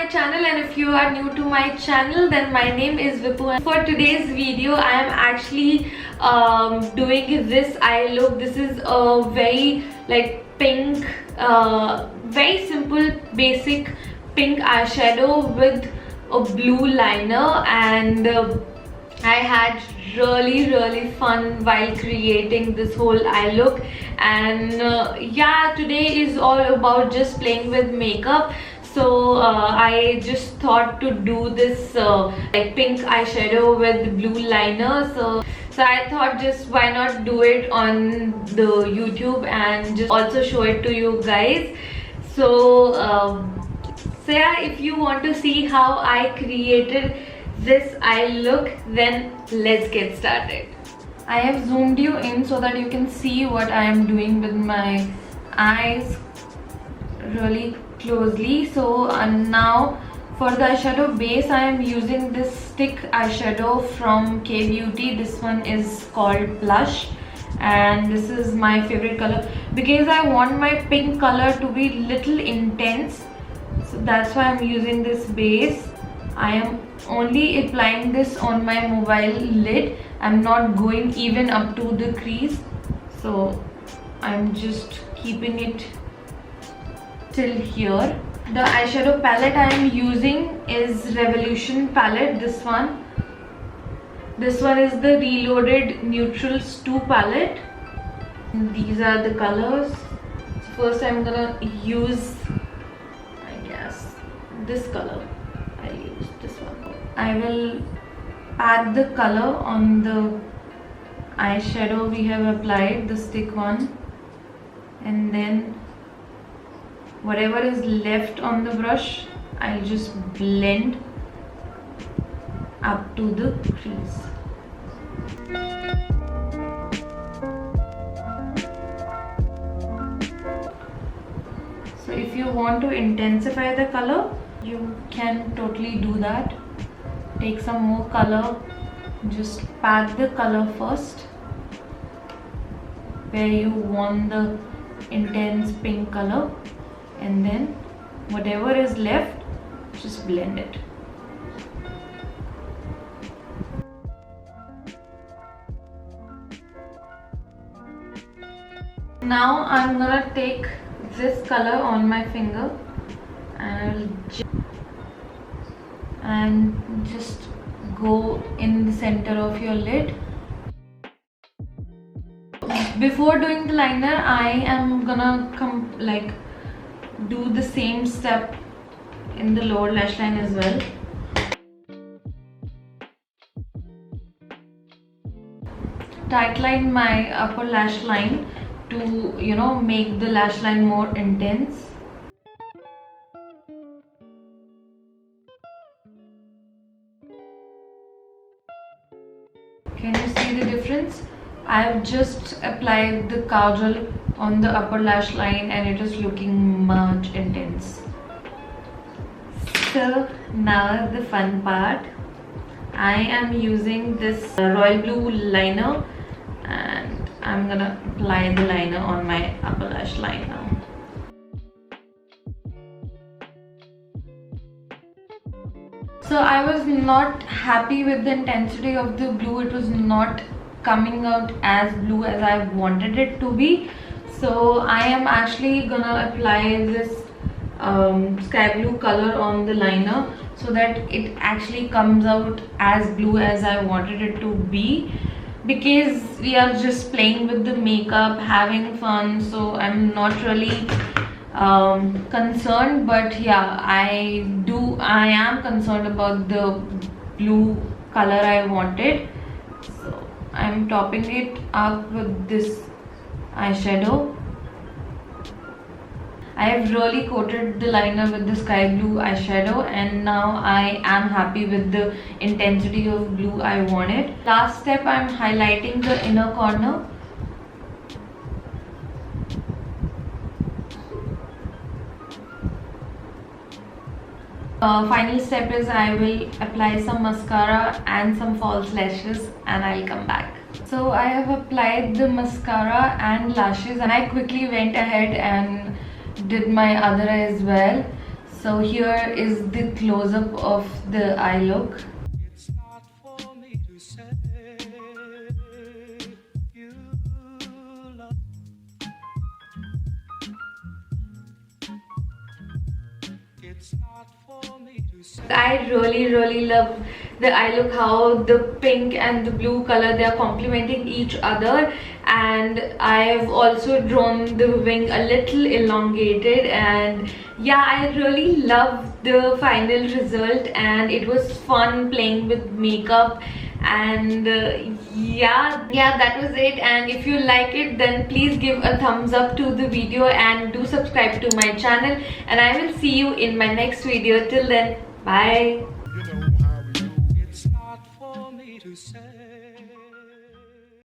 channel, and if you are new to my channel, then my name is Vipu. And for today's video I am actually doing this eye look. This is a very like pink, very simple basic pink eyeshadow with a blue liner, and I had really fun while creating this whole eye look. And yeah, today is all about just playing with makeup. So I just thought to do this like pink eyeshadow with blue liner. So I thought, just why not do it on the YouTube and just also show it to you guys. So so yeah, if you want to see how I created this eye look, then let's get started. I have zoomed you in so that you can see what I am doing with my eyes really closely. So now for the eyeshadow base, I am using this stick eyeshadow from K Beauty. This one is called Blush, and this is my favorite color because I want my pink color to be little intense. So that's why I'm using this base. I am only applying this on my mobile lid. I'm not going even up to the crease, so I'm just keeping it till here. The eyeshadow palette I am using is Revolution palette. This one is the Reloaded Neutrals 2 palette. And these are the colors. So first I'm gonna use, I guess, this color. I'll use this one. I will pat the color on the eyeshadow we have applied, the stick one, and then whatever is left on the brush, I'll just blend up to the crease. So if you want to intensify the color, you can totally do that. Take some more color, just pat the color first where you want the intense pink color, and then whatever is left, just blend it. Now I'm gonna take this color on my finger and just go in the center of your lid. Before doing the liner, I am gonna do the same step in the lower lash line as well. Tightline my upper lash line to, you know, make the lash line more intense. Can you see the difference? I have just applied the kajal on the upper lash line and it is looking much intense. So now the fun part. I am using this royal blue liner, and I'm gonna apply the liner on my upper lash line now. So I was not happy with the intensity of the blue. It was not coming out as blue as I wanted it to be. So I am actually gonna apply this sky blue color on the liner so that it actually comes out as blue as I wanted it to be, because we are just playing with the makeup, having fun. So I'm not really concerned, but yeah, I am concerned about the blue color I wanted. So I'm topping it up with this eyeshadow. I have really coated the liner with the sky blue eyeshadow, and now I am happy with the intensity of blue I wanted. Last step, I'm highlighting the inner corner. Final step is I will apply some mascara and some false lashes, and I'll come back. So I have applied the mascara and lashes, and I quickly went ahead and did my other eye as well. So here is the close-up of the eye look. It's not for me to say you love. It's not for me to say. I really love the eye look, how the pink and the blue color, they are complementing each other. And I've also drawn the wing a little elongated, and yeah, I really love the final result, and it was fun playing with makeup. And yeah, that was it. And if you like it, then please give a thumbs up to the video and do subscribe to my channel, and I will see you in my next video. Till then, bye.